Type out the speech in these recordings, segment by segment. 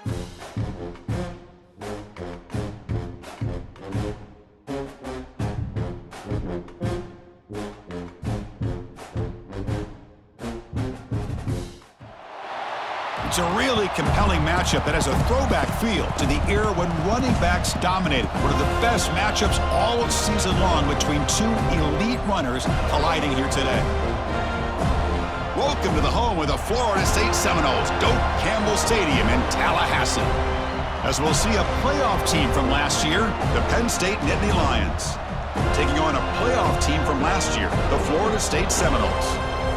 It's a really compelling matchup that has a throwback feel to the era when running backs dominated. One of the best matchups all season long between two elite runners colliding here today. Welcome to the home of the Florida State Seminoles, Doak Campbell Stadium in Tallahassee. As we'll see a playoff team from last year, the Penn State Nittany Lions, taking on a playoff team from last year, the Florida State Seminoles.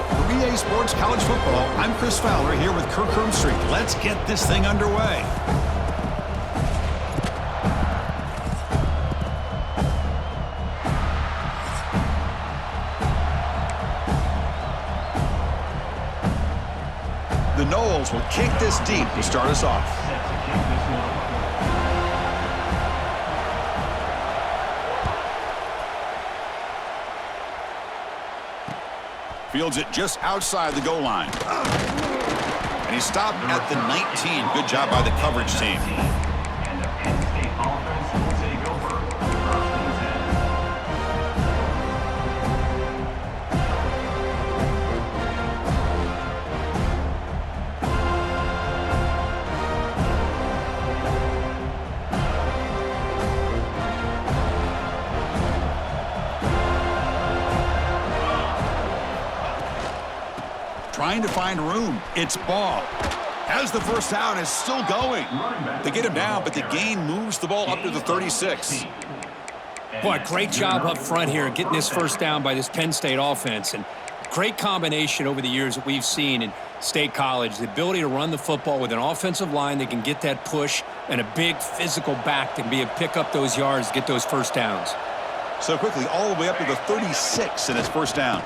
For EA Sports College Football, I'm Chris Fowler here with Kirk Hermstreet. Let's get this thing underway. The Noles will kick this deep to start us off. Fields it just outside the goal line. And he stopped at the 19. Good job by the coverage team. And the Penn State offense will take over. First and 10. Trying to find room. It's Ball. As the first down is still going. They get him down, but the gain moves the ball up to the 36. Boy, great job up front here getting this first down by this Penn State offense. And great combination over the years that we've seen in State College. The ability to run the football with an offensive line that can get that push and a big physical back that can be able to pick up those yards, get those first downs. So quickly, all the way up to the 36 in his first down.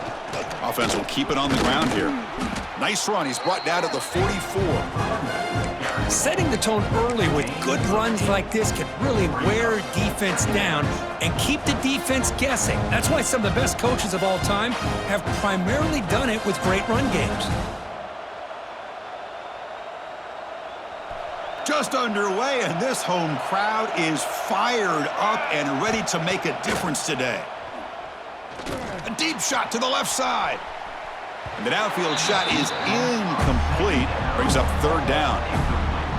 Offense will keep it on the ground here. Nice run. He's brought down to the 44. Setting the tone early with good runs like this can really wear defense down and keep the defense guessing. That's why some of the best coaches of all time have primarily done it with great run games. Just underway, and this home crowd is fired up and ready to make a difference today. A deep shot to the left side. And the downfield shot is incomplete. Brings up third down.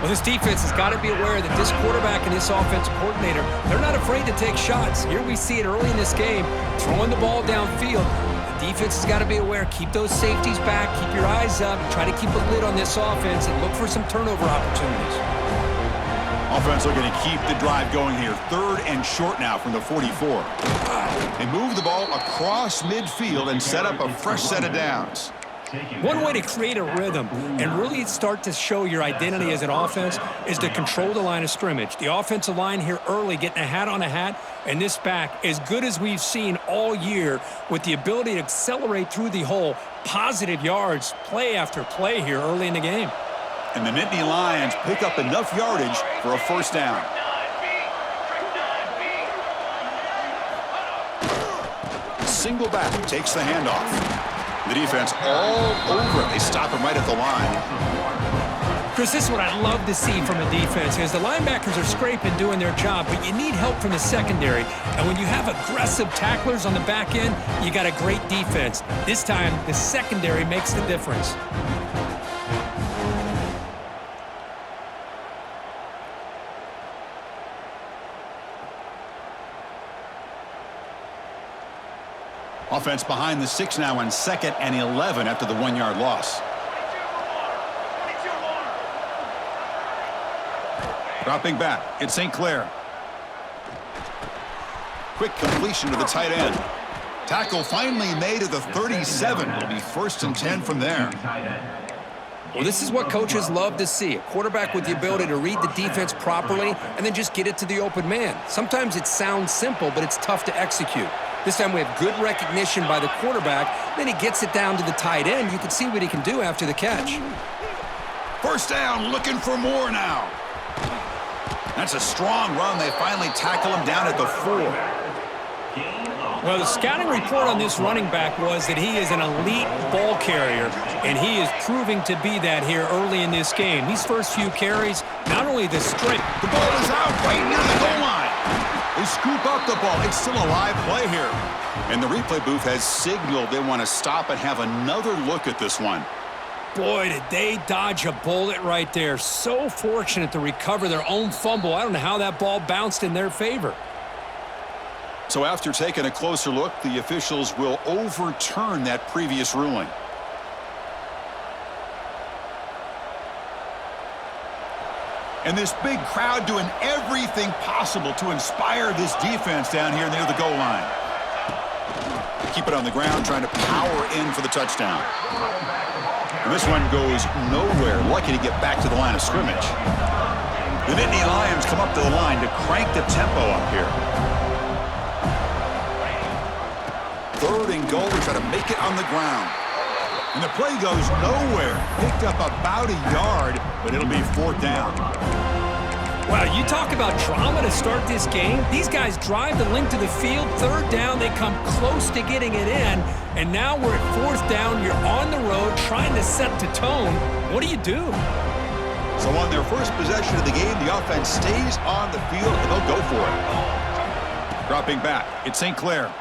Well, this defense has got to be aware that this quarterback and this offensive coordinator, they're not afraid to take shots. Here we see it early in this game, throwing the ball downfield. The defense has got to be aware. Keep those safeties back. Keep your eyes up. Try to keep a lid on this offense and look for some turnover opportunities. Offense looking to keep the drive going here. Third and short now from the 44. They move the ball across midfield and set up a fresh set of downs. One way to create a rhythm and really start to show your identity as an offense is to control the line of scrimmage. The offensive line here early getting a hat on a hat, and this back as good as we've seen all year with the ability to accelerate through the hole. Positive yards, play after play here early in the game. And the Nittany Lions pick up enough yardage for a first down. Single back takes the handoff. The defense all over it. They stop him right at the line. Chris, this is what I love to see from a defense is the linebackers are scraping, doing their job, but you need help from the secondary. And when you have aggressive tacklers on the back end, you got a great defense. This time, the secondary makes the difference. Offense behind the 6 now on 2nd and 11 after the 1-yard loss. Dropping back, it's St. Clair. Quick completion to the tight end. Tackle finally made at the 37. It'll be 1st and 10 from there. Well, this is what coaches love to see. A quarterback with the ability to read the defense properly and then just get it to the open man. Sometimes it sounds simple, but it's tough to execute. This time we have good recognition by the quarterback. Then he gets it down to the tight end. You can see what he can do after the catch. First down, looking for more now. That's a strong run. They finally tackle him down at the 4. Well, the scouting report on this running back was that he is an elite ball carrier, and he is proving to be that here early in this game. These first few carries, not only the strength. The ball is out right near the goal line. They scoop up the ball. It's still a live play here. And the replay booth has signaled they want to stop and have another look at this one. Boy, did they dodge a bullet right there. So fortunate to recover their own fumble. I don't know how that ball bounced in their favor. So after taking a closer look, the officials will overturn that previous ruling. And this big crowd doing everything possible to inspire this defense down here near the goal line. Keep it on the ground, trying to power in for the touchdown. And this one goes nowhere. Lucky to get back to the line of scrimmage. The Nittany Lions come up to the line to crank the tempo up here. 3rd and goal. We try to make it on the ground. And the play goes nowhere. Picked up about a yard, but it'll be 4th down. Wow, you talk about drama to start this game. These guys drive the length of the field. 3rd down, they come close to getting it in. And now we're at 4th down. You're on the road trying to set the tone. What do you do? So on their first possession of the game, the offense stays on the field, and they'll go for it. Dropping back, it's St. Clair.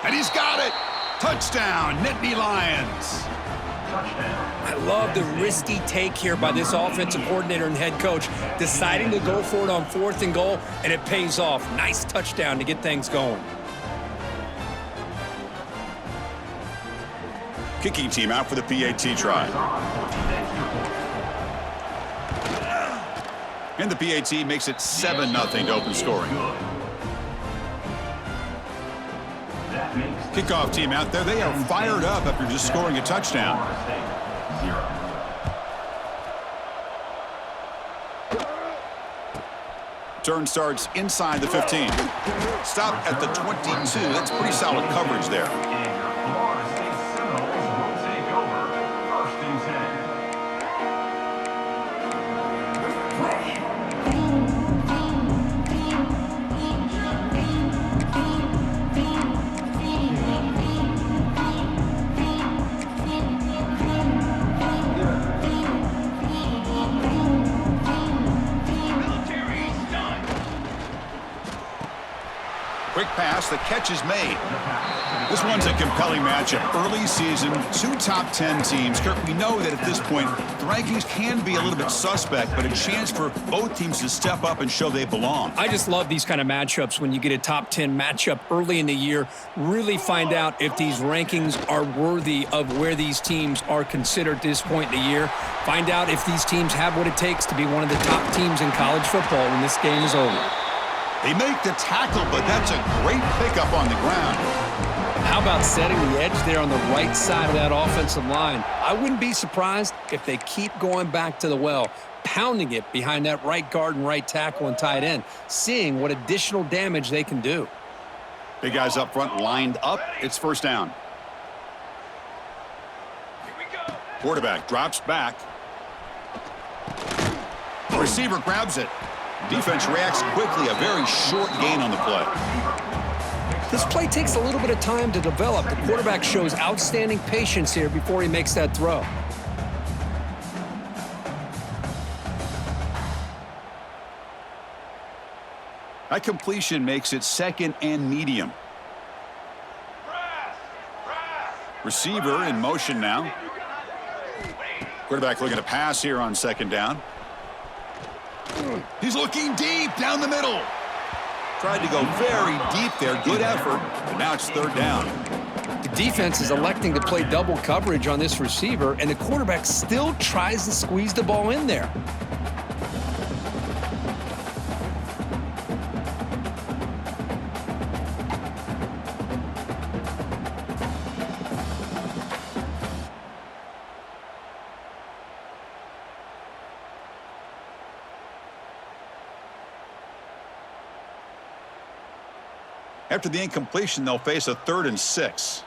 And he's got it! Touchdown, Nittany Lions! I love the risky take here by this offensive coordinator and head coach, deciding to go for it on 4th and goal, and it pays off. Nice touchdown to get things going. Kicking team out for the PAT try. And the PAT makes it 7-0 to open scoring. Kickoff team out there, they are fired up after just scoring a touchdown. Turn starts inside the 15. Stop at the 22. That's pretty solid coverage there. Quick pass, the catch is made. This one's a compelling matchup. Early season, 2 top 10 teams. Kirk, we know that at this point, the rankings can be a little bit suspect, but a chance for both teams to step up and show they belong. I just love these kind of matchups when you get a top 10 matchup early in the year. Really find out if these rankings are worthy of where these teams are considered at this point in the year. Find out if these teams have what it takes to be one of the top teams in college football when this game is over. They make the tackle, but that's a great pickup on the ground. How about setting the edge there on the right side of that offensive line? I wouldn't be surprised if they keep going back to the well, pounding it behind that right guard and right tackle and tight end, seeing what additional damage they can do. Big guys up front lined up. It's 1st down. Here we go. Quarterback drops back. The receiver grabs it. Defense reacts quickly. A very short gain on the play. This play takes a little bit of time to develop. The quarterback shows outstanding patience here before he makes that throw. That completion makes it 2nd and medium. Receiver in motion now. Quarterback looking to pass here on 2nd down. He's looking deep down the middle. Tried to go very deep there. Good effort, but now it's 3rd down. The defense is electing to play double coverage on this receiver, and the quarterback still tries to squeeze the ball in there. After the incompletion, they'll face a 3rd and 6.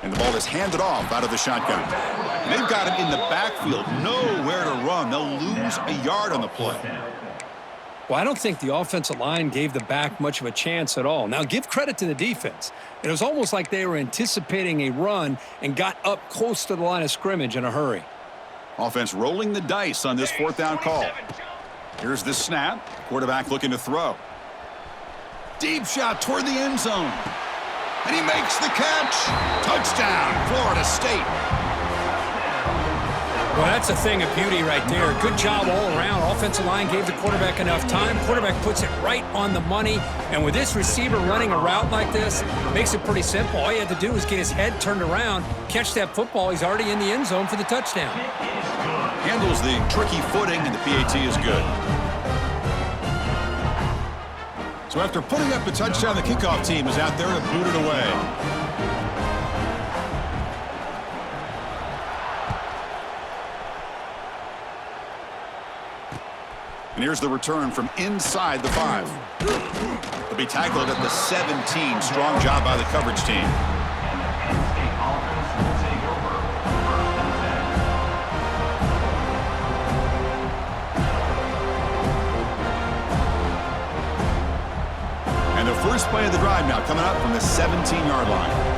And the ball is handed off out of the shotgun. And they've got it in the backfield. Nowhere to run. They'll lose a yard on the play. Well, I don't think the offensive line gave the back much of a chance at all. Now, give credit to the defense. It was almost like they were anticipating a run and got up close to the line of scrimmage in a hurry. Offense rolling the dice on this fourth down call. Here's the snap. Quarterback looking to throw. Deep shot toward the end zone. And he makes the catch. Touchdown, Florida State. Well, that's a thing of beauty right there. Good job all around. Offensive line gave the quarterback enough time. Quarterback puts it right on the money. And with this receiver running a route like this, makes it pretty simple. All you had to do was get his head turned around, catch that football. He's already in the end zone for the touchdown. Handles the tricky footing, and the PAT is good. So after putting up a touchdown, the kickoff team is out there to boot it away. And here's the return from inside the 5. He'll be tackled at the 17. Strong job by the coverage team. And the Penn State offense will take over first and 10. And the first play of the drive now coming up from the 17-yard line.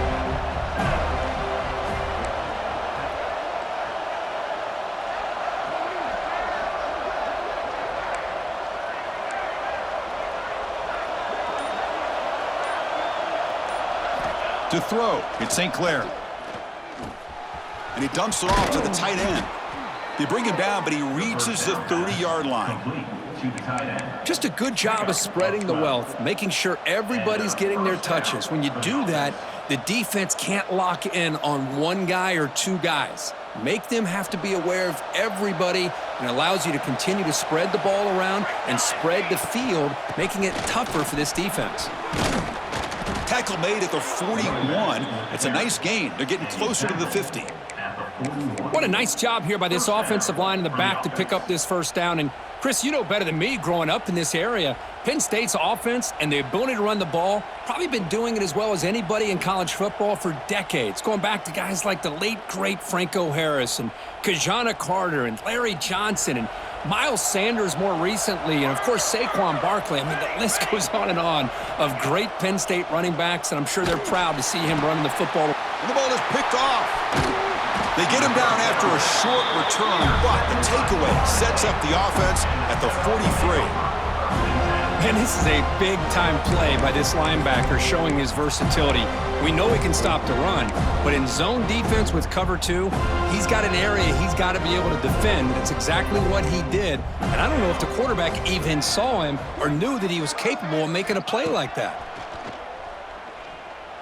To throw, it's St. Clair. And he dumps it off to the tight end. They bring him down, but he reaches the 30-yard line. Complete to the tight end. Just a good job of spreading the wealth, making sure everybody's getting their touches. When you do that, the defense can't lock in on one guy or two guys. Make them have to be aware of everybody, and allows you to continue to spread the ball around and spread the field, making it tougher for this defense. Tackle made at the 41. It's a nice gain. They're getting closer to the 50. What a nice job here by this offensive line in the back to pick up this first down. And Chris, you know better than me growing up in this area, Penn State's offense and the ability to run the ball, probably been doing it as well as anybody in college football for decades, going back to guys like the late, great Franco Harris and Kajana Carter and Larry Johnson and Miles Sanders more recently, and, of course, Saquon Barkley. I mean, the list goes on of great Penn State running backs, and I'm sure they're proud to see him running the football. And the ball is picked off. They get him down after a short return, but the takeaway sets up the offense at the 43. And this is a big-time play by this linebacker showing his versatility. We know he can stop the run, but in zone defense with cover 2, he's got an area he's got to be able to defend. That's exactly what he did. And I don't know if the quarterback even saw him or knew that he was capable of making a play like that.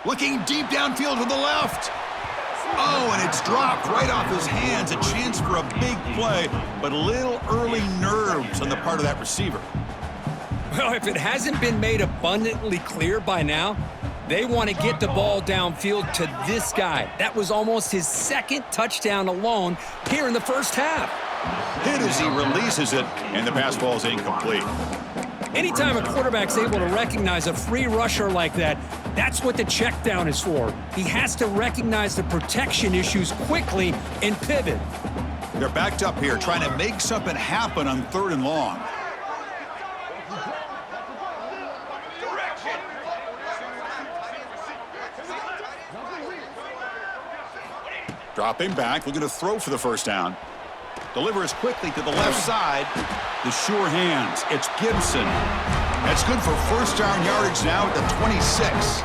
Looking deep downfield to the left. Oh, and it's dropped right off his hands. A chance for a big play, but a little early nerves on the part of that receiver. Well, if it hasn't been made abundantly clear by now, they want to get the ball downfield to this guy. That was almost his second touchdown alone here in the first half. Hit as he releases it, and the pass ball is incomplete. Anytime a quarterback's able to recognize a free rusher like that, that's what the check down is for. He has to recognize the protection issues quickly and pivot. They're backed up here trying to make something happen on 3rd and long. Dropping back, looking to throw for the first down. Delivers quickly to the left side. The sure hands. It's Gibson. That's good for first down yardage now at the 26.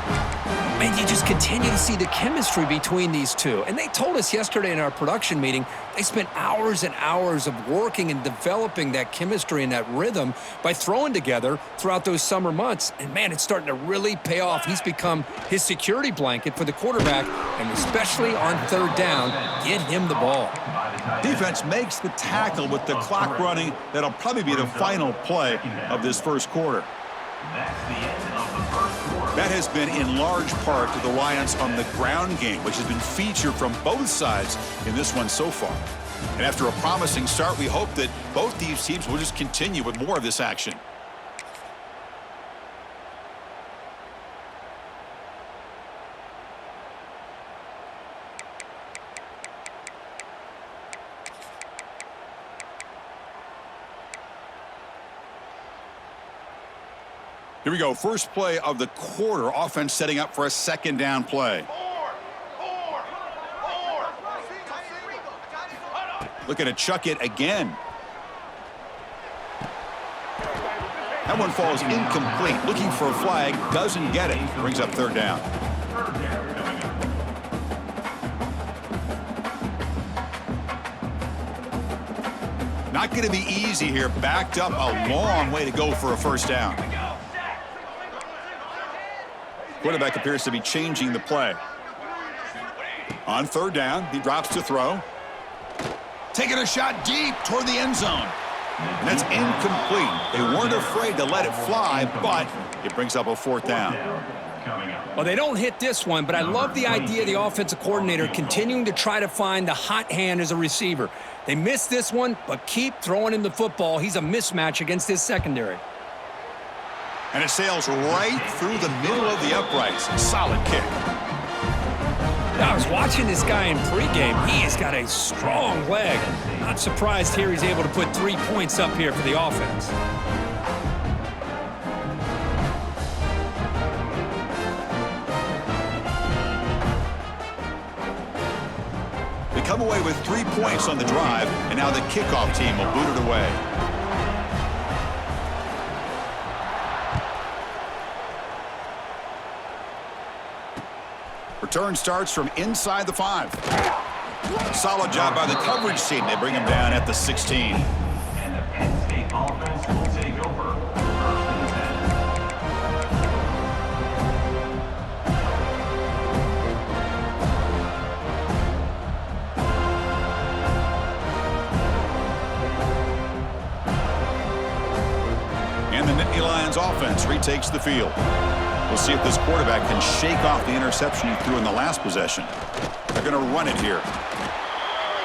Man, you just continue to see the chemistry between these two. And they told us yesterday in our production meeting, they spent hours and hours of working and developing that chemistry and that rhythm by throwing together throughout those summer months. And, man, it's starting to really pay off. He's become his security blanket for the quarterback, and especially on 3rd down, get him the ball. Defense makes the tackle with the clock running. That'll probably be the final play of this first quarter. That's the end of the first quarter. That has been in large part to the reliance on the ground game, which has been featured from both sides in this one so far. And after a promising start, we hope that both these teams will just continue with more of this action. Here we go. First play of the quarter. Offense setting up for a second down play. Looking to chuck it again. That one falls incomplete. Looking for a flag. Doesn't get it. Brings up third down. Not going to be easy here. Backed up a long way to go for a first down. Quarterback appears to be changing the play. On third down, he drops to throw. Taking a shot deep toward the end zone. And that's incomplete. They weren't afraid to let it fly, but it brings up a fourth down. Well, they don't hit this one, but I love the idea of the offensive coordinator continuing to try to find the hot hand as a receiver. They missed this one, but keep throwing him the football. He's a mismatch against his secondary. And it sails right through the middle of the uprights. Solid kick. Now, I was watching this guy in pregame. He has got a strong leg. Not surprised here he's able to put 3 points up here for the offense. They come away with 3 points on the drive, and now the kickoff team will boot it away. Return starts from inside the 5. Solid job by the coverage team. They bring him down at the 16. And the Penn State offense will take over. First and 10. And the Nittany Lions offense retakes the field. We'll see if this quarterback can shake off the interception he threw in the last possession. They're going to run it here.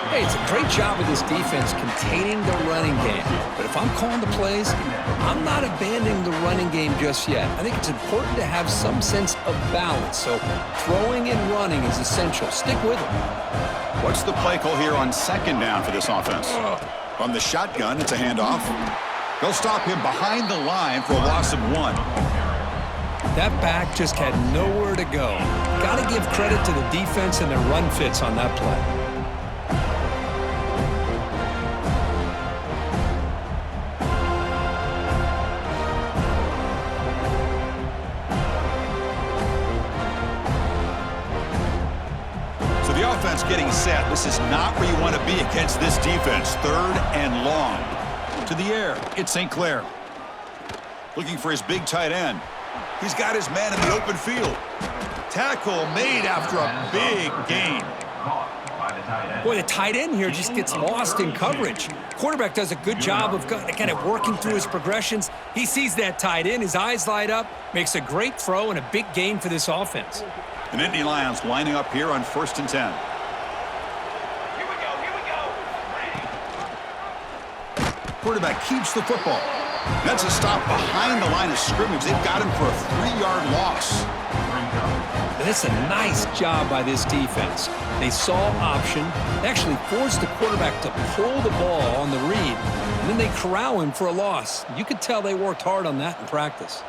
Hey, it's a great job of this defense containing the running game. But if I'm calling the plays, I'm not abandoning the running game just yet. I think it's important to have some sense of balance. So throwing and running is essential. Stick with it. What's the play call here on second down for this offense? From the shotgun, it's a handoff. They'll stop him behind the line for a loss of 1. That back just had nowhere to go. Got to give credit to the defense and their run fits on that play. So the offense getting set. This is not where you want to be against this defense. Third and long. To the air, it's St. Clair. Looking for his big tight end. He's got his man in the open field. Tackle made after a big gain. Boy, the tight end here just gets lost in coverage. Quarterback does a good job of kind of working through his progressions. He sees that tight end, his eyes light up, makes a great throw and a big gain for this offense. The Nittany Lions lining up here on 1st and 10. Quarterback keeps the football. That's a stop behind the line of scrimmage. They've got him for a 3-yard loss. That's a nice job by this defense. They saw option. They actually forced the quarterback to pull the ball on the read, and then they corral him for a loss. You could tell they worked hard on that in practice.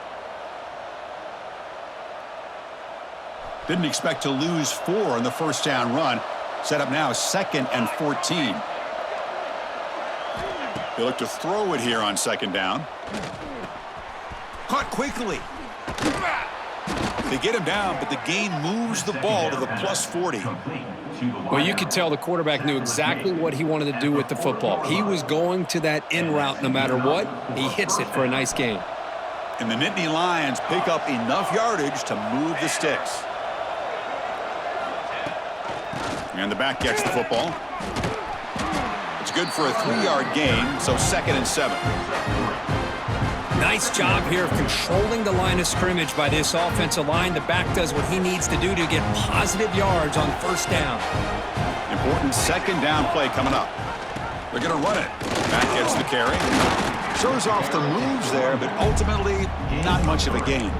Didn't expect to lose 4 on the first down run. Set up now 2nd and 14. They look to throw it here on second down. Caught quickly. They get him down, but the gain moves the ball to the plus 40. Well, you could tell the quarterback knew exactly what he wanted to do with the football. He was going to that in route no matter what. He hits it for a nice gain. And the Nittany Lions pick up enough yardage to move the sticks. And the back gets the football. It's good for a 3-yard gain, so 2nd and 7. Nice job here of controlling the line of scrimmage by this offensive line. The back does what he needs to do to get positive yards on first down. Important second down play coming up. They're going to run it. Back gets the carry. Shows off the moves there, but ultimately not much of a gain.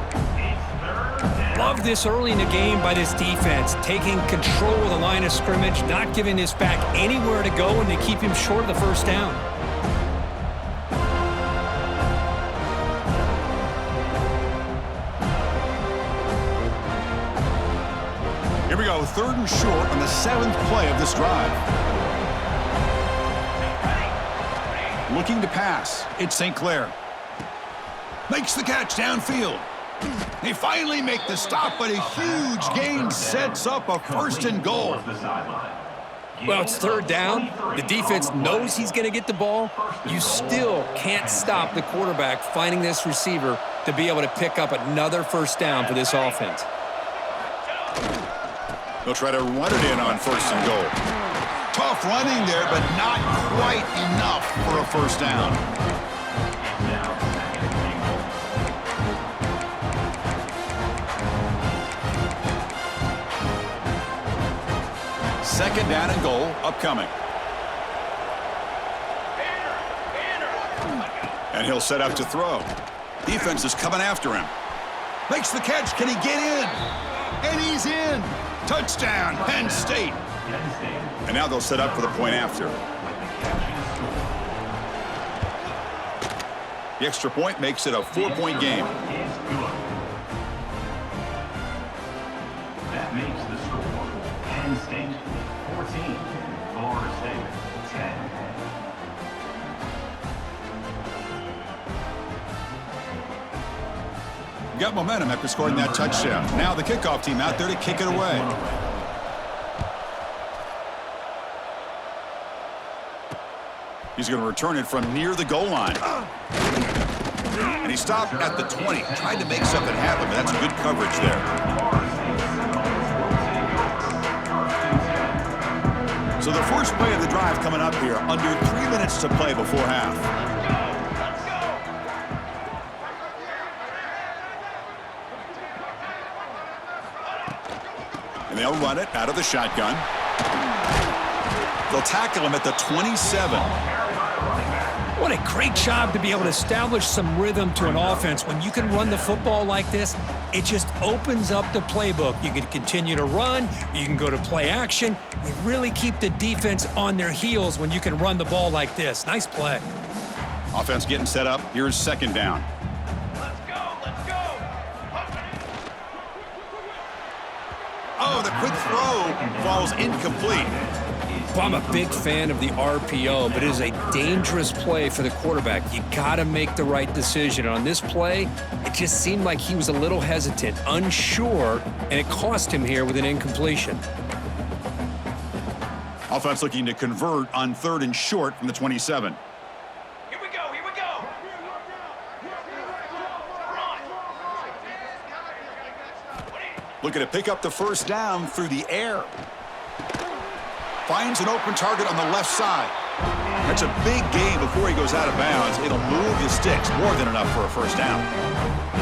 Love this early in the game by this defense, taking control of the line of scrimmage, not giving this back anywhere to go, and they keep him short of the first down. we go, 3rd and short on the 7th play of this drive. Looking to pass. It's St. Clair. Makes the catch downfield. They finally make the stop, but a huge gain sets up a 1st and goal. Well, it's 3rd down. The defense knows he's going to get the ball. You still can't stop the quarterback finding this receiver to be able to pick up another 1st down for this offense. They'll try to run it in on 1st and goal. Tough running there, but not quite enough for a 1st down. Second down and goal upcoming. And he'll set up to throw. Defense is coming after him. Makes the catch. Can he get in? And he's in. Touchdown, Penn State. And now they'll set up for the point after. The extra point makes it a 4-point game. That makes the score Penn State 14, Florida State 10. Got momentum after scoring that touchdown. Now the kickoff team out there to kick it away. He's going to return it from near the goal line. And he stopped at the 20. Tried to make something happen, but that's good coverage there. So the first play of the drive coming up here. Under 3 minutes to play before half. And they'll run it out of the shotgun. They'll tackle him at the 27. What a great job to be able to establish some rhythm to an offense. When you can run the football like this, it just opens up the playbook. You can continue to run. You can go to play action. You really keep the defense on their heels when you can run the ball like this. Nice play. Offense getting set up. Here's 2nd down. Oh, the quick throw falls incomplete. Well, I'm a big fan of the RPO, but it is a dangerous play for the quarterback. You got to make the right decision. And on this play, it just seemed like he was a little hesitant, unsure, and it cost him here with an incompletion. Offense looking to convert on 3rd and short from the 27. Here we go. Looking to pick up the 1st down through the air. Finds an open target on the left side. That's a big gain before he goes out of bounds. It'll move the sticks more than enough for a 1st down.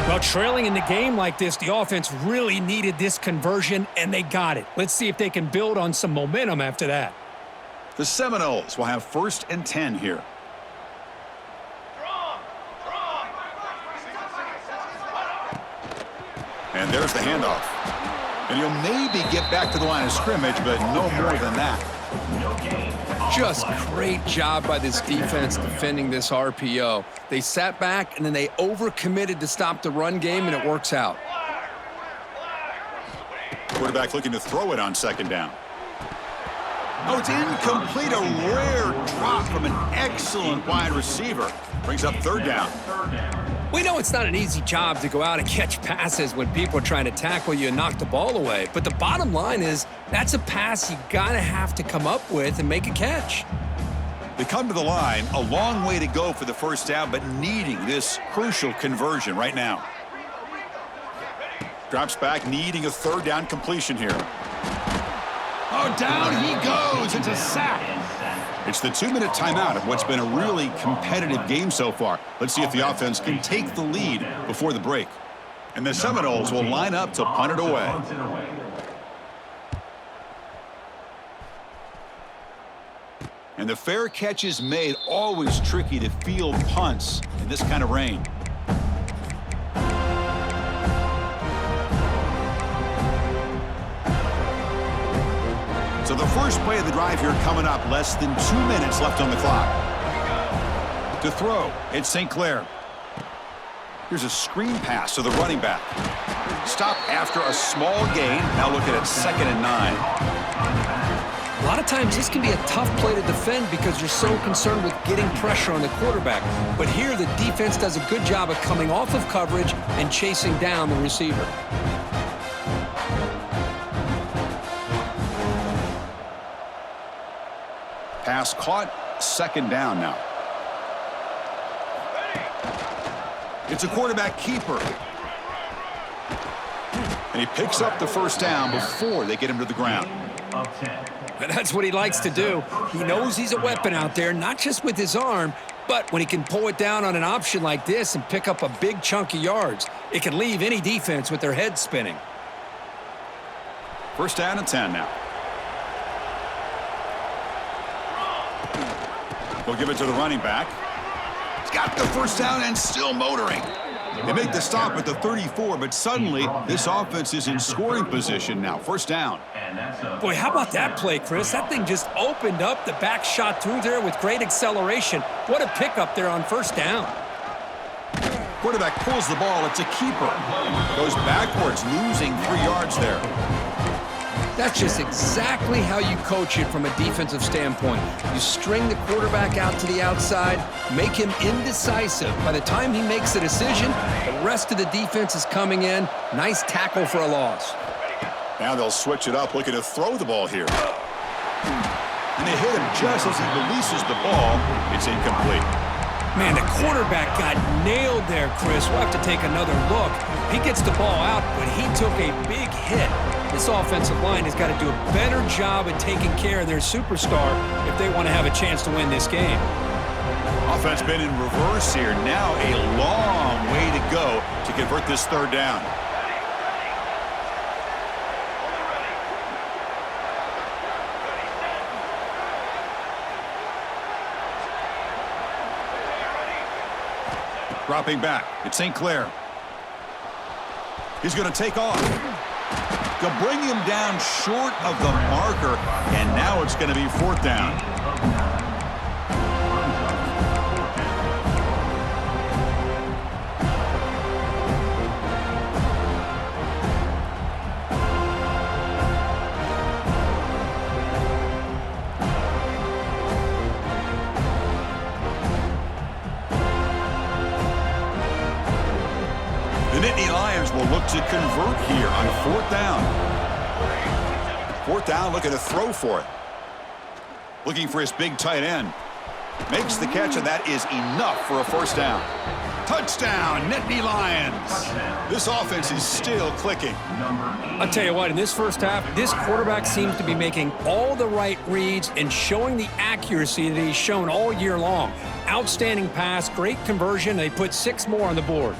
Well, trailing in the game like this, the offense really needed this conversion, and they got it. Let's see if they can build on some momentum after that. The Seminoles will have 1st and 10 here. And there's the handoff. And he'll maybe get back to the line of scrimmage, but no more than that. Just great job by this defense defending this RPO. They sat back, and then they overcommitted to stop the run game, and it works out. Quarterback looking to throw it on 2nd down. Oh, it's incomplete. A rare drop from an excellent wide receiver. Brings up 3rd down. We know it's not an easy job to go out and catch passes when people are trying to tackle you and knock the ball away. But the bottom line is that's a pass you gotta have to come up with and make a catch. They come to the line, a long way to go for the 1st down, but needing this crucial conversion right now. Drops back, needing a 3rd down completion here. Oh, down he goes. It's a sack. It's the 2-minute timeout of what's been a really competitive game so far. Let's see if the offense can take the lead before the break. And the Seminoles will line up to punt it away. And the fair catch is made. Always tricky to field punts in this kind of rain. So the first play of the drive here coming up. Less than 2 minutes left on the clock. To throw, it's St. Clair. Here's a screen pass to the running back. Stop after a small gain. Now looking at 2nd and 9. A lot of times this can be a tough play to defend because you're so concerned with getting pressure on the quarterback. But here the defense does a good job of coming off of coverage and chasing down the receiver. Pass caught, 2nd down now. It's a quarterback keeper. And he picks up the 1st down before they get him to the ground. And that's what he likes to do. He knows he's a weapon out there, not just with his arm, but when he can pull it down on an option like this and pick up a big chunk of yards, it can leave any defense with their head spinning. 1st down and 10 now. We'll give it to the running back. He's got the 1st down and still motoring. They make the stop at the 34, but suddenly this offense is in scoring position now. 1st down. Boy, how about that play, Chris? That thing just opened up. The back shot through there with great acceleration. What a pickup there on 1st down. Quarterback pulls the ball. It's a keeper. Goes backwards, losing 3 yards there. That's just exactly how you coach it from a defensive standpoint. You string the quarterback out to the outside, make him indecisive. By the time he makes a decision, the rest of the defense is coming in. Nice tackle for a loss. Now they'll switch it up, looking to throw the ball here. And they hit him just as he releases the ball. It's incomplete. Man, the quarterback got nailed there, Chris. We'll have to take another look. He gets the ball out, but he took a big hit. This offensive line has got to do a better job at taking care of their superstar if they want to have a chance to win this game. Offense been in reverse here. Now a long way to go to convert this 3rd down. Dropping back, it's St. Clair. He's going to take off. They'll bring him down short of the marker, and now it's going to be 4th down. The Nittany Lions will look to convert here on 4th down. 4th down, looking to throw for it. Looking for his big tight end. Makes the catch, and that is enough for a 1st down. Touchdown, Nittany Lions. This offense is still clicking. I'll tell you what, in this 1st half, this quarterback seems to be making all the right reads and showing the accuracy that he's shown all year long. Outstanding pass, great conversion. They put 6 more on the board.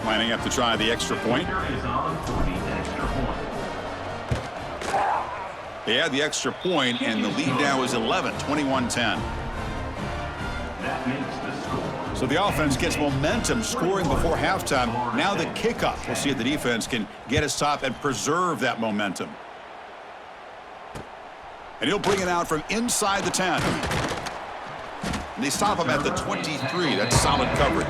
Lining up to try the extra point. They had the extra point, and the lead now is 11, 21-10. So the offense gets momentum scoring before halftime. Now the kickoff. We'll see if the defense can get a stop and preserve that momentum. And he'll bring it out from inside the 10. And they stop him at the 23. That's solid coverage.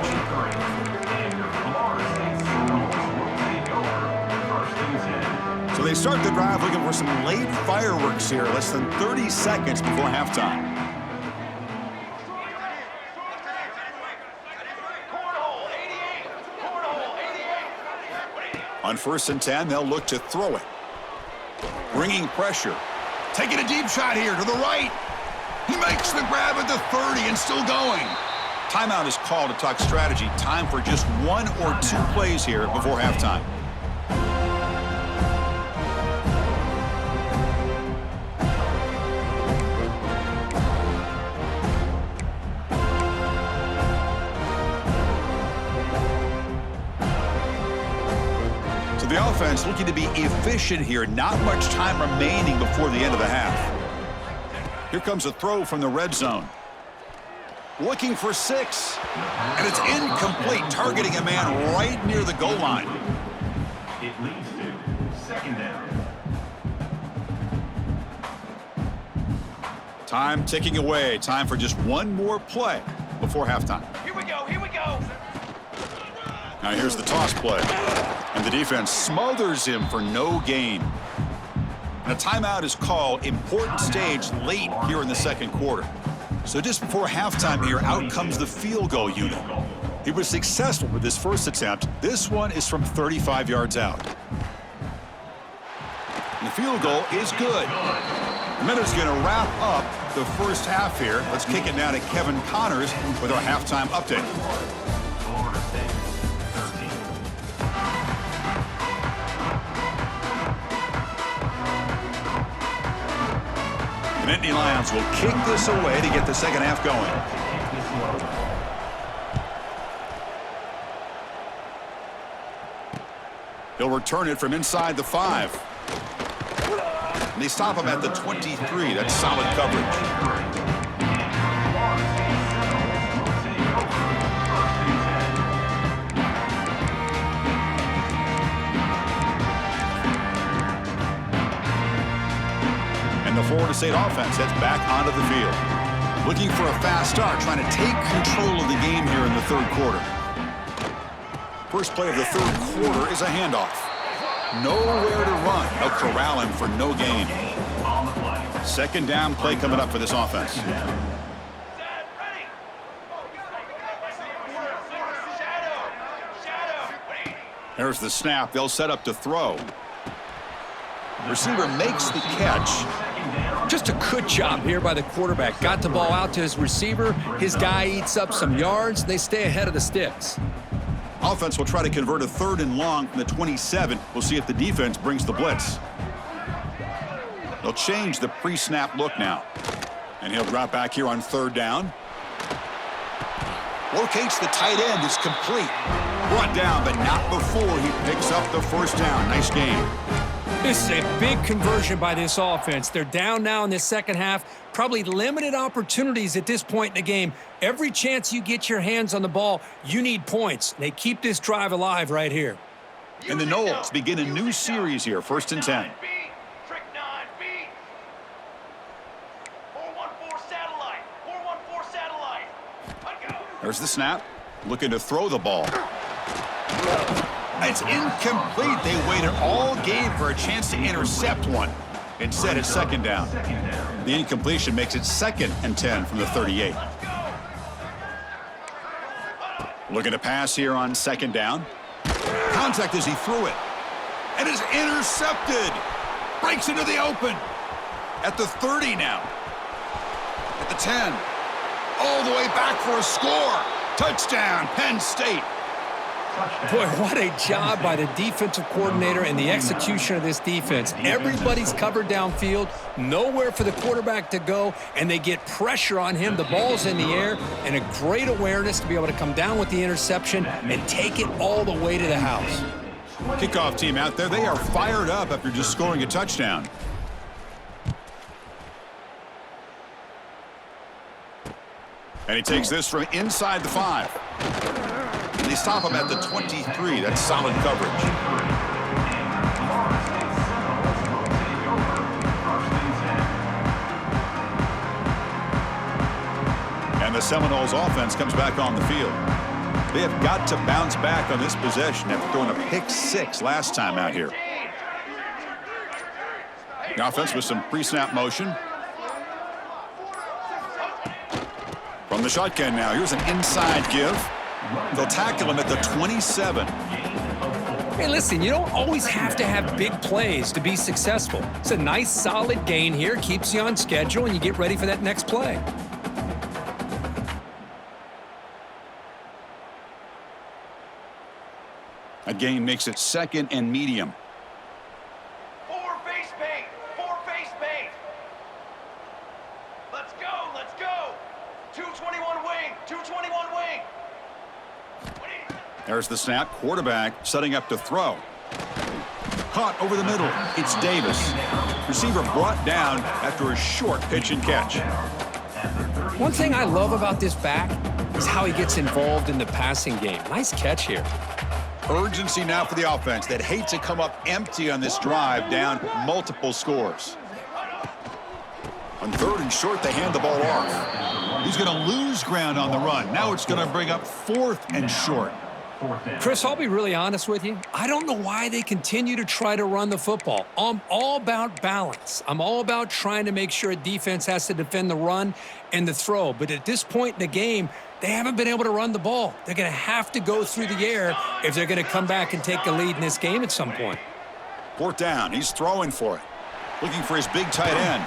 So they start the drive looking for some late fireworks here, less than 30 seconds before halftime. On 1st and 10, they'll look to throw it. Bringing pressure. Taking a deep shot here to the right. He makes the grab at the 30 and still going. Timeout is called to talk strategy. Time for just 1 or 2 plays here before halftime. The offense looking to be efficient here. Not much time remaining before the end of the half. Here comes a throw from the red zone. Looking for 6. And it's incomplete, targeting a man right near the goal line. It leads to 2nd down. Time ticking away. Time for just 1 more play before halftime. Here we go, here we go. Now here's the toss play. And the defense smothers him for no gain. And a timeout is called. Important stage late here in the second quarter. So just before halftime here, out comes the field goal unit. He was successful with his first attempt. This one is from 35 yards out. And the field goal is good. The Minnows going to wrap up the first half here. Let's kick it now to Kevin Connors with our halftime update. The Nittany Lions will kick this away to get the second half going. He'll return it from inside the 5. And they stop him at the 23. That's solid coverage. And the Florida State offense heads back onto the field. Looking for a fast start, trying to take control of the game here in the third quarter. First play of the third quarter is a handoff. Nowhere to run. They'll corral him for no gain. Second down play coming up for this offense. There's the snap. They'll set up to throw. Receiver makes the catch. Just a good job here by the quarterback. Got the ball out to his receiver. His guy eats up some yards. They stay ahead of the sticks. Offense will try to convert a 3rd and long from the 27. We'll see if the defense brings the blitz. They'll change the pre-snap look now. And he'll drop back here on 3rd down. Locates the tight end. It's complete. Brought down, but not before he picks up the first down. Nice game. This is a big conversion by this offense. They're down now in the second half. Probably limited opportunities at this point in the game. Every chance you get your hands on the ball, you need points. They keep this drive alive right here. And the Noles begin a new series here, 1st and 10. Trick 9B. 414 satellite. 414 satellite. There's the snap. Looking to throw the ball. It's incomplete. They waited all game for a chance to intercept one. Instead, it's 2nd down. The incompletion makes it 2nd and 10 from the 38. Looking to pass here on 2nd down. Contact as he threw it. And is intercepted. Breaks into the open. At the 30 now. At the 10. All the way back for a score. Touchdown, Penn State. Boy, what a job by the defensive coordinator and the execution of this defense. Everybody's covered downfield, nowhere for the quarterback to go, and they get pressure on him. The ball's in the air, and a great awareness to be able to come down with the interception and take it all the way to the house. Kickoff team out there, they are fired up after just scoring a touchdown. And he takes this from inside the 5. And they stop him at the 23. That's solid coverage. And the Seminoles offense comes back on the field. They have got to bounce back on this possession after throwing a pick 6 last time out here. The offense with some pre-snap motion. From the shotgun now, here's an inside give. They'll tackle him at the 27. Hey, listen, you don't always have to have big plays to be successful. It's a nice, solid gain here, keeps you on schedule, and you get ready for that next play. A gain makes it 2nd and medium. 4 face paint. 4 face paint. Let's go. Let's go. 221 wing. 221 wing. There's the snap. Quarterback setting up to throw. Caught over the middle. It's Davis. Receiver brought down after a short pitch and catch. One thing I love about this back is how he gets involved in the passing game. Nice catch here. Urgency now for the offense that hate to come up empty on this drive, down multiple scores. On 3rd and short, they hand the ball off. He's going to lose ground on the run. Now it's going to bring up 4th and short. fourth down. Chris, I'll be really honest with you. I don't know why they continue to try to run the football. I'm all about balance. I'm all about trying to make sure a defense has to defend the run and the throw. But at this point in the game, they haven't been able to run the ball. They're going to have to go through the air if they're going to come back and take the lead in this game at some point. Fourth down. He's throwing for it. Looking for his big tight end.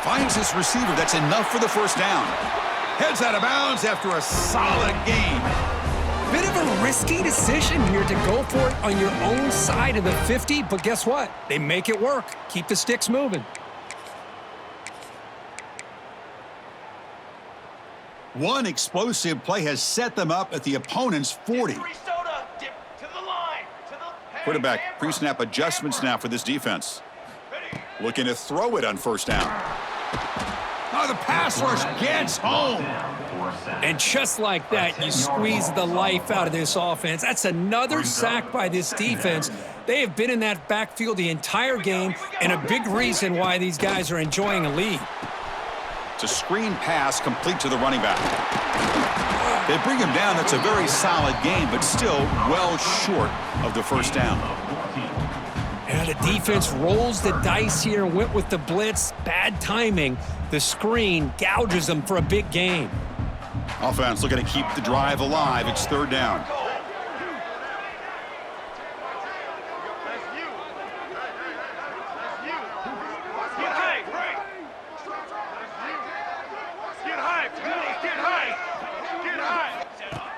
Finds his receiver. That's enough for the first down. Heads out of bounds after a solid game. Bit of a risky decision here to go for it on your own side of the 50, but guess what? They make it work. Keep the sticks moving. One explosive play has set them up at the opponent's 40. Quarterback pre-snap adjustments now for this defense. Looking to throw it on first down. Oh, the pass rush gets home. And just like that, you squeeze the life out of this offense. That's another sack by this defense. They have been in that backfield the entire game, and a big reason why these guys are enjoying a lead. It's a screen pass complete to the running back. They bring him down. That's a very solid game, but still well short of the first down. And the defense rolls the dice here and went with the blitz. Bad timing. The screen gouges them for a big gain. Offense looking to keep the drive alive. It's third down.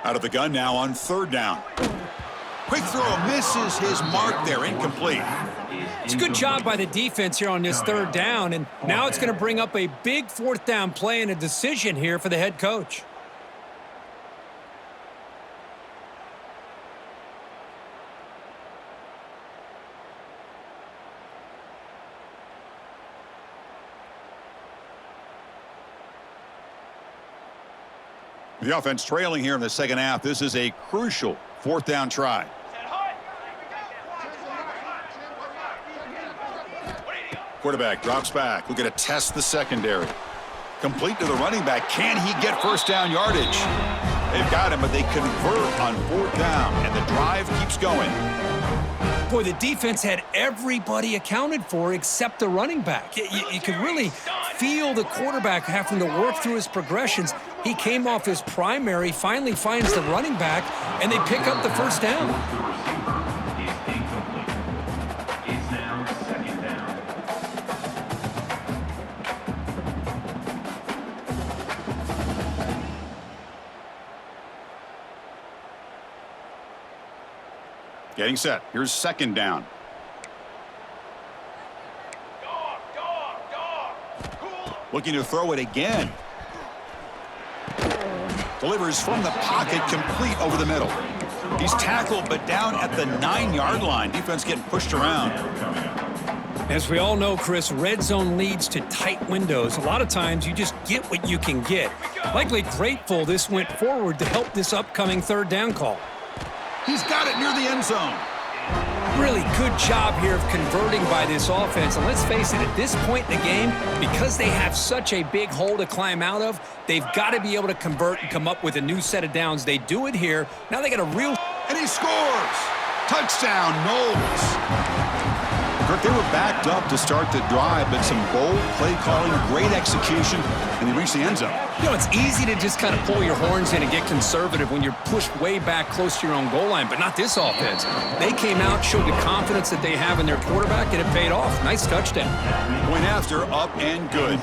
Out of the gun now on third down. Quick throw misses his mark there, incomplete. It's a good job by the defense here on this third down, and now it's going to bring up a big fourth down play and a decision here for the head coach. The offense trailing here in the second half. This is a crucial fourth down try. Quarterback drops back. Looking to test the secondary. Complete to the running back. Can he get first down yardage? They've got him, but they convert on fourth down, and the drive keeps going. Boy, the defense had everybody accounted for except the running back. You could really feel the quarterback having to work through his progressions. He came off his primary, finally finds the running back, and they pick up the first down. It's now second down. Getting set. Here's second down. Looking to throw it again. Delivers from the pocket, complete over the middle. He's tackled, but down at the 9-yard line. Defense getting pushed around. As we all know, Chris, red zone leads to tight windows. A lot of times you just get what you can get. Likely grateful this went forward to help this upcoming third down call. He's got it near the end zone. Really good job here of converting by this offense. And let's face it, at this point in the game, because they have such a big hole to climb out of, they've got to be able to convert and come up with a new set of downs. They do it here. Now they got a real... And he scores! Touchdown, Knowles! Kirk, they were backed up to start the drive, but some bold play calling, great execution, and they reached the end zone. You know, it's easy to just kind of pull your horns in and get conservative when you're pushed way back close to your own goal line, but not this offense. They came out, showed the confidence that they have in their quarterback, and it paid off. Nice touchdown. Point after, up and good.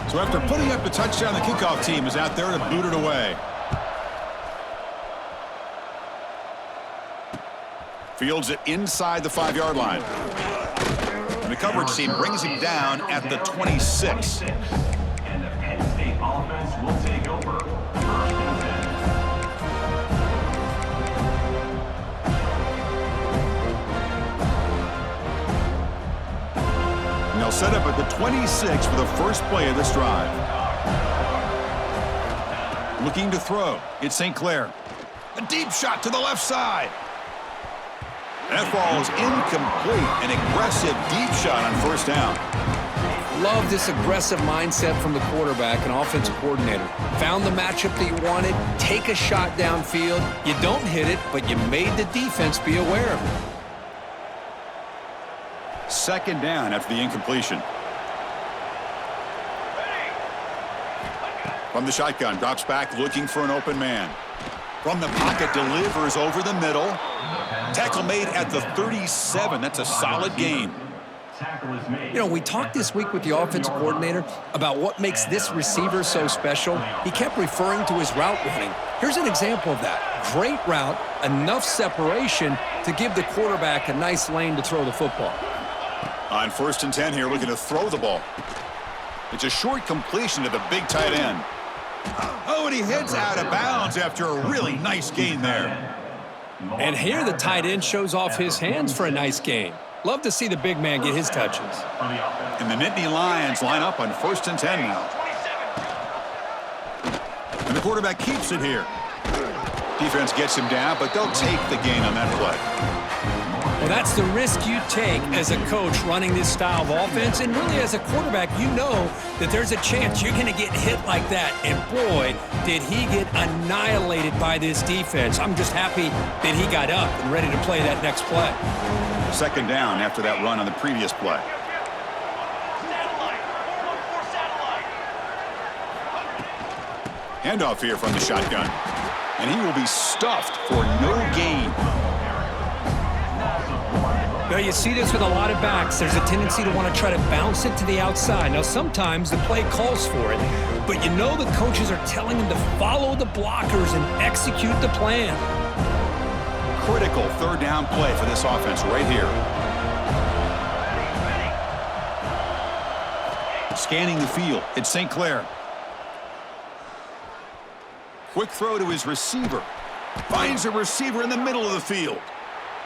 So after putting up the touchdown, the kickoff team is out there to boot it away. Fields it inside the 5-yard line. And the coverage team brings him down at the 26. And the Penn State offense will take over. First and 10. And they'll set up at the 26 for the first play of this drive. Looking to throw. It's St. Clair. A deep shot to the left side. That falls incomplete. An aggressive deep shot on first down. Love this aggressive mindset from the quarterback and offensive coordinator. Found the matchup that you wanted, take a shot downfield. You don't hit it, but you made the defense be aware of it. Second down after the incompletion. From the shotgun, drops back looking for an open man. From the pocket, delivers over the middle. Tackle made at the 37. That's a solid gain. You know, we talked this week with the offensive coordinator about what makes this receiver so special. He kept referring to his route running. Here's an example of that. Great route, enough separation to give the quarterback a nice lane to throw the football. On 1st and 10 here, looking to throw the ball. It's a short completion to the big tight end. Oh, and he heads out of bounds after a really nice gain there. And here the tight end shows off his hands for a nice gain. Love to see the big man get his touches. And the Nittany Lions line up on 1st and 10 now. And the quarterback keeps it here. Defense gets him down, but they'll take the gain on that play. Well, that's the risk you take as a coach running this style of offense. And really, as a quarterback, you know that there's a chance you're going to get hit like that. And boy, did he get annihilated by this defense. I'm just happy that he got up and ready to play that next play. Second down after that run on the previous play. Handoff here from the shotgun. And he will be stuffed for no gain. Now, you see this with a lot of backs. There's a tendency to want to try to bounce it to the outside. Now, sometimes the play calls for it, but you know the coaches are telling them to follow the blockers and execute the plan. Critical third down play for this offense right here. Scanning the field, it's St. Clair. Quick throw to his receiver. Finds a receiver in the middle of the field.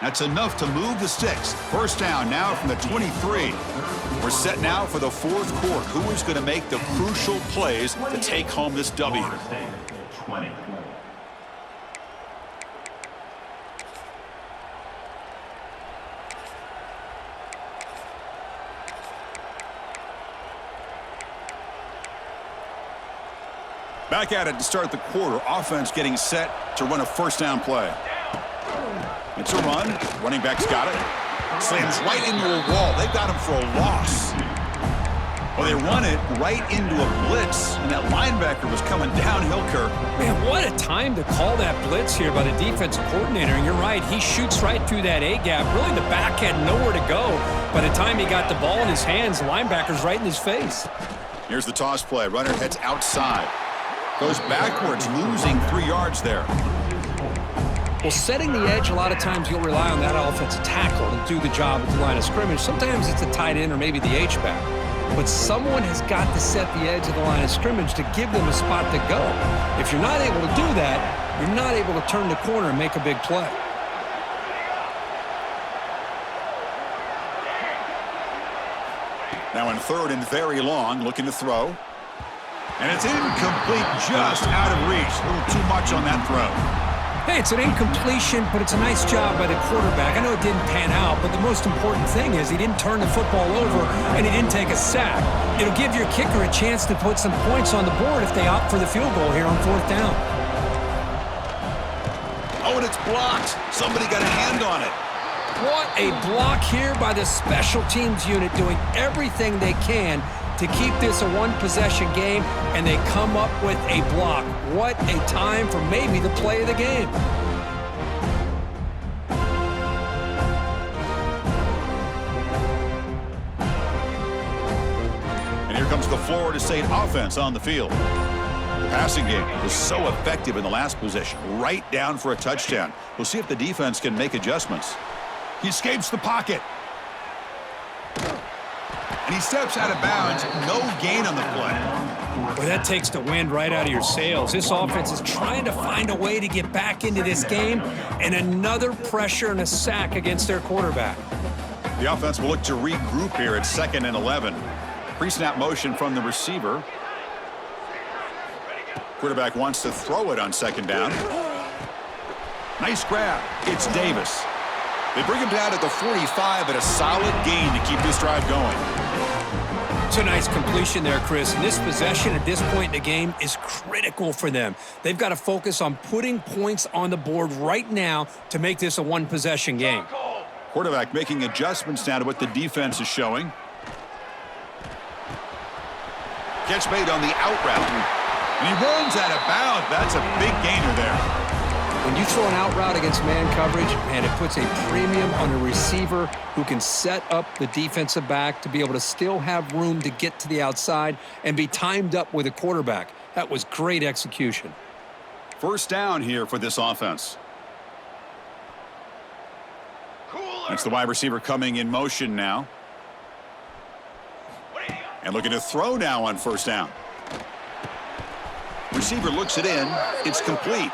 That's enough to move the sticks. First down now from the 23. We're set now for the fourth quarter. Who is going to make the crucial plays to take home this W? Back at it to start the quarter. Offense getting set to run a first down play. It's a run. Running back's got it. Slams right into a wall. They've got him for a loss. Well, they run it right into a blitz, and that linebacker was coming downhill, Kirk. Man, what a time to call that blitz here by the defensive coordinator. And you're right, he shoots right through that A-gap. Really, the back had nowhere to go. By the time he got the ball in his hands, the linebacker's right in his face. Here's the toss play. Runner heads outside. Goes backwards, losing 3 yards there. Well, setting the edge, a lot of times you'll rely on that offensive tackle to do the job at the line of scrimmage. Sometimes it's a tight end or maybe the H-back. But someone has got to set the edge of the line of scrimmage to give them a spot to go. If you're not able to do that, you're not able to turn the corner and make a big play. Now in third and very long, looking to throw. And it's incomplete, just out of reach. A little too much on that throw. Hey, it's an incompletion, but it's a nice job by the quarterback. I know it didn't pan out, but the most important thing is he didn't turn the football over and he didn't take a sack. It'll give your kicker a chance to put some points on the board if they opt for the field goal here on fourth down. Oh, and it's blocked. Somebody got a hand on it. What a block here by the special teams unit, doing everything they can to keep this a one-possession game, and they come up with a block. What a time for maybe the play of the game. And here comes the Florida State offense on the field. The passing game was so effective in the last possession, right down for a touchdown. We'll see if the defense can make adjustments. He escapes the pocket. And he steps out of bounds. No gain on the play. Well, that takes the wind right out of your sails. This offense is trying to find a way to get back into this game, and another pressure and a sack against their quarterback. The offense will look to regroup here at 2nd and 11. Pre-snap motion from the receiver. Quarterback wants to throw it on 2nd down. Nice grab. It's Davis. They bring him down at the 45, but a solid gain to keep this drive going. It's a nice completion there, Chris. And this possession at this point in the game is critical for them. They've got to focus on putting points on the board right now to make this a one-possession game. Quarterback making adjustments now to what the defense is showing. Catch made on the out route. And he runs out of bounds. That's a big gainer there. When you throw an out route against man coverage, man, it puts a premium on a receiver who can set up the defensive back to be able to still have room to get to the outside and be timed up with a quarterback. That was great execution. First down here for this offense. That's the wide receiver coming in motion now. And looking to throw now on first down. Receiver looks it in. It's complete.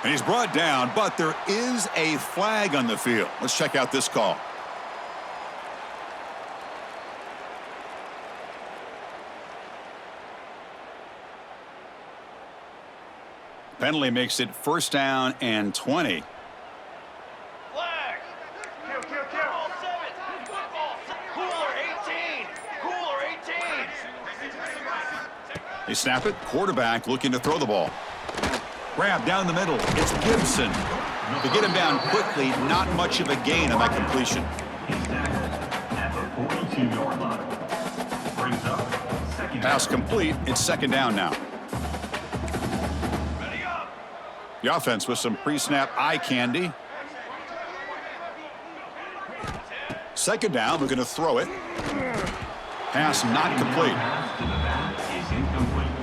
And he's brought down, but there is a flag on the field. Let's check out this call. Penalty makes it first down and 20. Flag. Kill. Football 7. Cooler 18. Cooler 18. They snap it. Quarterback looking to throw the ball. Grab down the middle. It's Gibson. To get him down quickly, not much of a gain on that completion. At the 42-yard line. Brings up second. Pass complete. It's second down now. Ready up. The offense with some pre-snap eye candy. Second down. We're going to throw it. Pass not complete. Pass to the back is incomplete.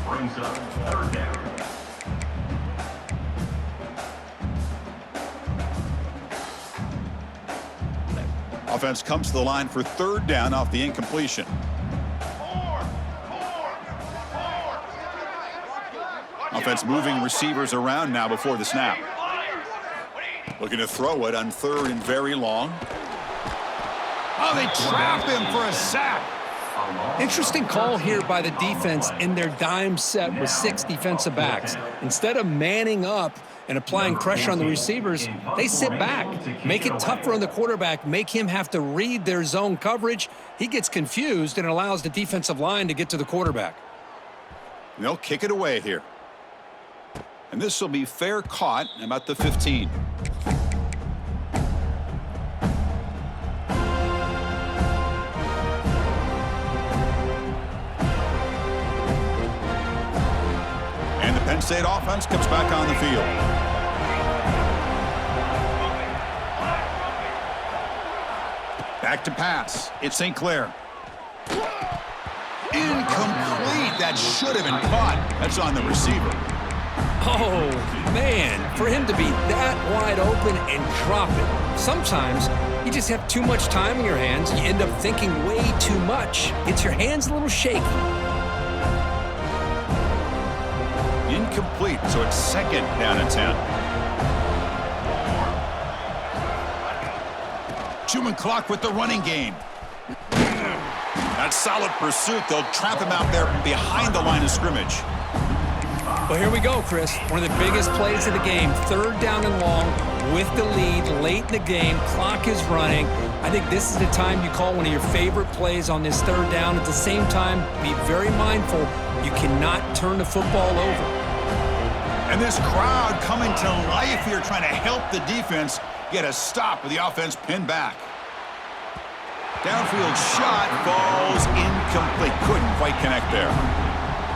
Brings up third down. Offense comes to the line for third down off the incompletion. Offense moving receivers around now before the snap. Looking to throw it on third and very long. Oh, they trap him for a sack. Interesting call here by the defense in their dime set with 6 defensive backs. Instead of manning up and applying pressure on the receivers, they sit back, make it tougher on the quarterback, make him have to read their zone coverage. He gets confused and allows the defensive line to get to the quarterback. And they'll kick it away here. And this will be fair caught about the 15. And the Penn State offense comes back on the field. Back to pass. It's St. Clair. Incomplete. That should have been caught. That's on the receiver. Oh, man, for him to be that wide open and drop it. Sometimes you just have too much time in your hands. You end up thinking way too much. Gets your hands a little shaky. Incomplete, so it's second down and 10. Chewing clock with the running game. That's solid pursuit. They'll trap him out there behind the line of scrimmage. Well, here we go, Chris. One of the biggest plays of the game. Third down and long with the lead late in the game. Clock is running. I think this is the time you call one of your favorite plays on this third down. At the same time, be very mindful. You cannot turn the football over. And this crowd coming to life here trying to help the defense get a stop with the offense pinned back. Downfield shot falls incomplete. Couldn't quite connect there.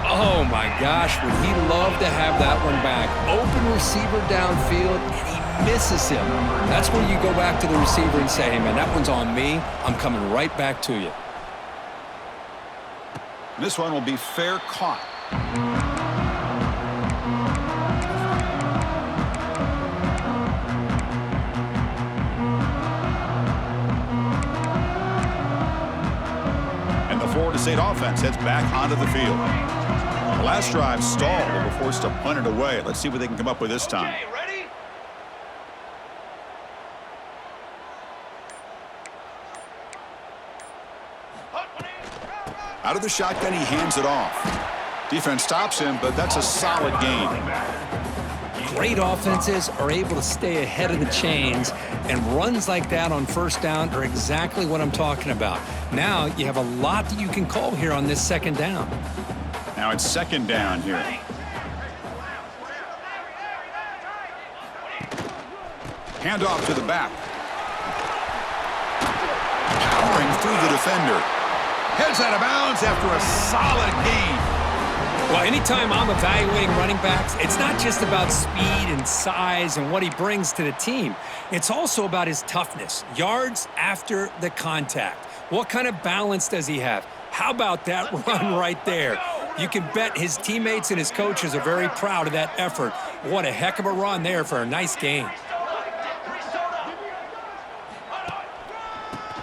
Oh, my gosh, would he love to have that one back. Open receiver downfield, and he misses him. That's when you go back to the receiver and say, hey, man, that one's on me. I'm coming right back to you. This one will be fair caught. And the Florida State offense heads back onto the field. The last drive stalled. They were forced to punt it away. Let's see what they can come up with this time. Okay, ready? Out of the shotgun, he hands it off. Defense stops him, but that's a solid gain. Great offenses are able to stay ahead of the chains, and runs like that on first down are exactly what I'm talking about. Now you have a lot that you can call here on this second down. Now it's second down here. Handoff to the back. Powering through the defender. Heads out of bounds after a solid gain. Well, anytime I'm evaluating running backs, it's not just about speed and size and what he brings to the team. It's also about his toughness, yards after the contact. What kind of balance does he have? How about that run right there? You can bet his teammates and his coaches are very proud of that effort. What a heck of a run there for a nice gain.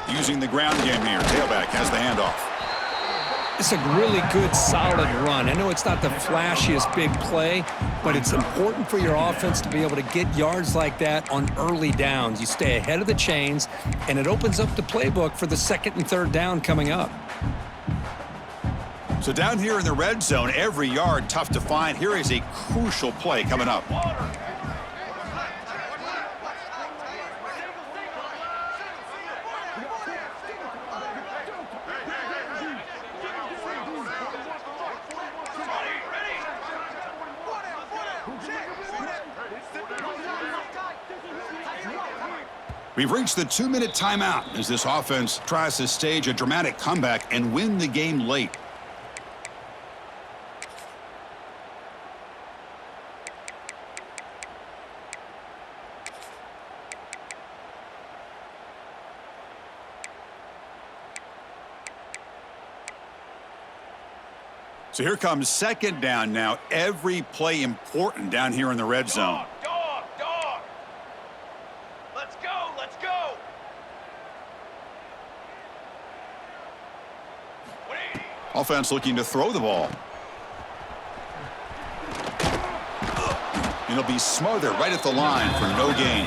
Using the ground game here. Tailback has the handoff. It's a really good, solid run. I know it's not the flashiest big play, but it's important for your offense to be able to get yards like that on early downs. You stay ahead of the chains, and it opens up the playbook for the second and third down coming up. So down here in the red zone, every yard tough to find. Here is a crucial play coming up. We've reached the 2-minute timeout as this offense tries to stage a dramatic comeback and win the game late. So here comes second down now. Every play important down here in the red zone. Dog. Let's go. Offense looking to throw the ball. And it'll be smothered right at the line for no gain.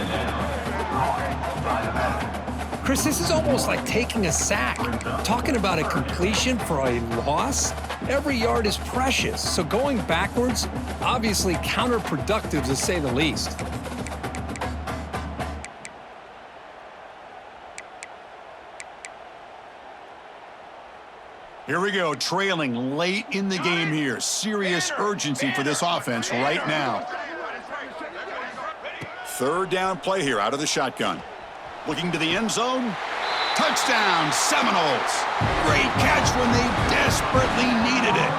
Chris, this is almost like taking a sack. Talking about a completion for a loss, every yard is precious. So going backwards, obviously counterproductive to say the least. Here we go, trailing late in the game here. Serious urgency for this offense right now. Third down play here out of the shotgun. Looking to the end zone. Touchdown, Seminoles. Great catch when they desperately needed it.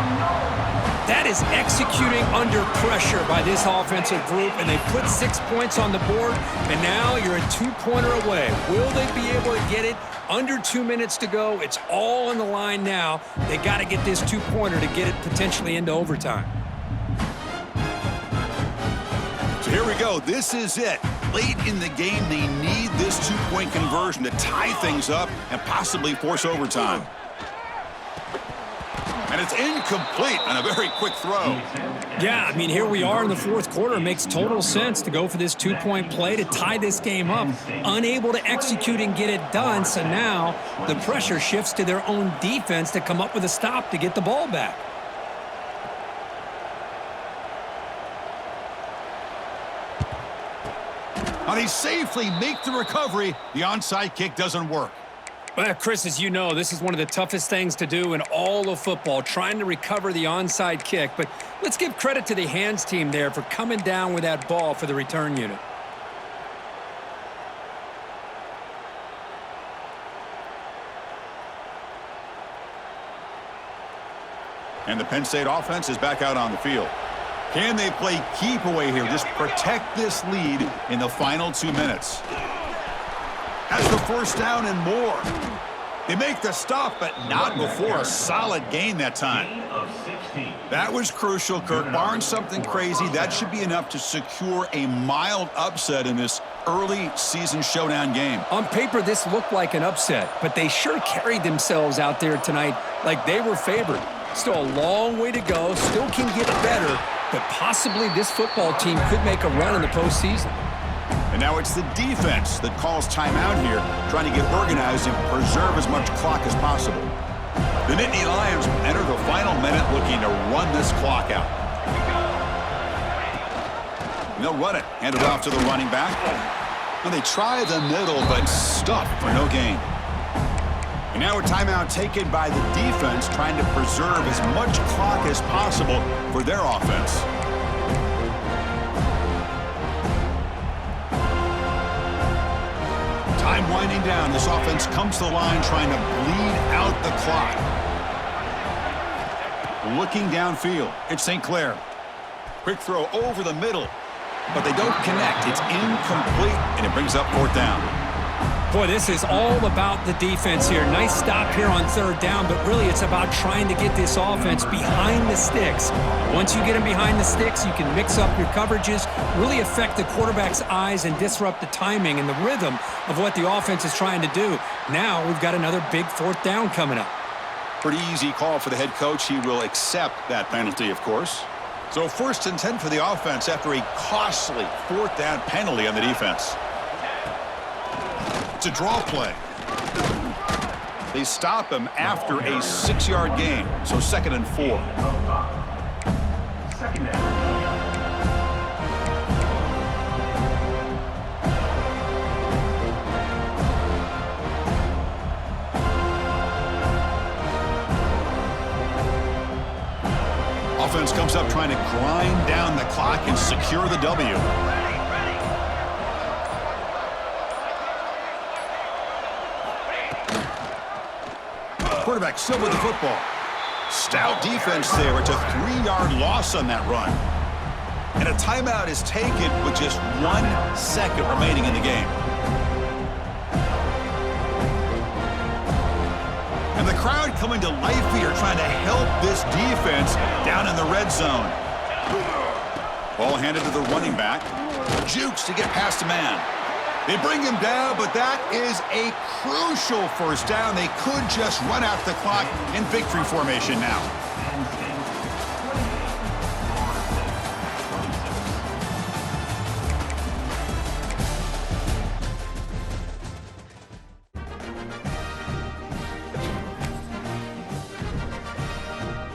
That is executing under pressure by this offensive group, and they put 6 points on the board, and now you're a two-pointer away. Will they be able to get it? Under 2 minutes to go. It's all on the line now. They got to get this two-pointer to get it potentially into overtime. So here we go. This is it. Late in the game, they need this two-point conversion to tie things up and possibly force overtime. And it's incomplete on a very quick throw. Yeah, I mean, here we are in the fourth quarter. It makes total sense to go for this two-point play to tie this game up. Unable to execute and get it done, so now the pressure shifts to their own defense to come up with a stop to get the ball back. Now they safely make the recovery. The onside kick doesn't work. Well, Chris, as you know, this is one of the toughest things to do in all of football, trying to recover the onside kick. But let's give credit to the hands team there for coming down with that ball for the return unit. And the Penn State offense is back out on the field. Can they play keep away here? Just protect this lead in the final 2 minutes. Has the first down and more. They make the stop, but not before a solid gain that time. That was crucial, Kirk. Barring something crazy, that should be enough to secure a mild upset in this early season showdown game. On paper, this looked like an upset, but they sure carried themselves out there tonight like they were favored. Still a long way to go, still can get better, but possibly this football team could make a run in the postseason. And now it's the defense that calls timeout here, trying to get organized and preserve as much clock as possible. The Nittany Lions enter the final minute looking to run this clock out. And they'll run it. Hand it off to the running back. And they try the middle, but stuffed for no gain. And now a timeout taken by the defense, trying to preserve as much clock as possible for their offense. Time winding down. This offense comes to the line trying to bleed out the clock. Looking downfield. It's St. Clair. Quick throw over the middle. But they don't connect. It's incomplete, and it brings up 4th down. Boy, this is all about the defense here. Nice stop here on 3rd down, but really it's about trying to get this offense behind the sticks. Once you get them behind the sticks, you can mix up your coverages, really affect the quarterback's eyes and disrupt the timing and the rhythm of what the offense is trying to do. Now we've got another big 4th down coming up. Pretty easy call for the head coach. He will accept that penalty, of course. So 1st and 10 for the offense after a costly 4th down penalty on the defense. It's a draw play. They stop him after a 6-yard gain, so 2nd and 4. 2nd down. Offense comes up trying to grind down the clock and secure the W. Quarterback still with the football. Stout defense there. It's a 3-yard loss on that run. And a timeout is taken with just 1 second remaining in the game. And the crowd coming to life here trying to help this defense down in the red zone. Ball handed to the running back. Jukes to get past a man. They bring him down, but that is a crucial 1st down. They could just run out the clock in victory formation now.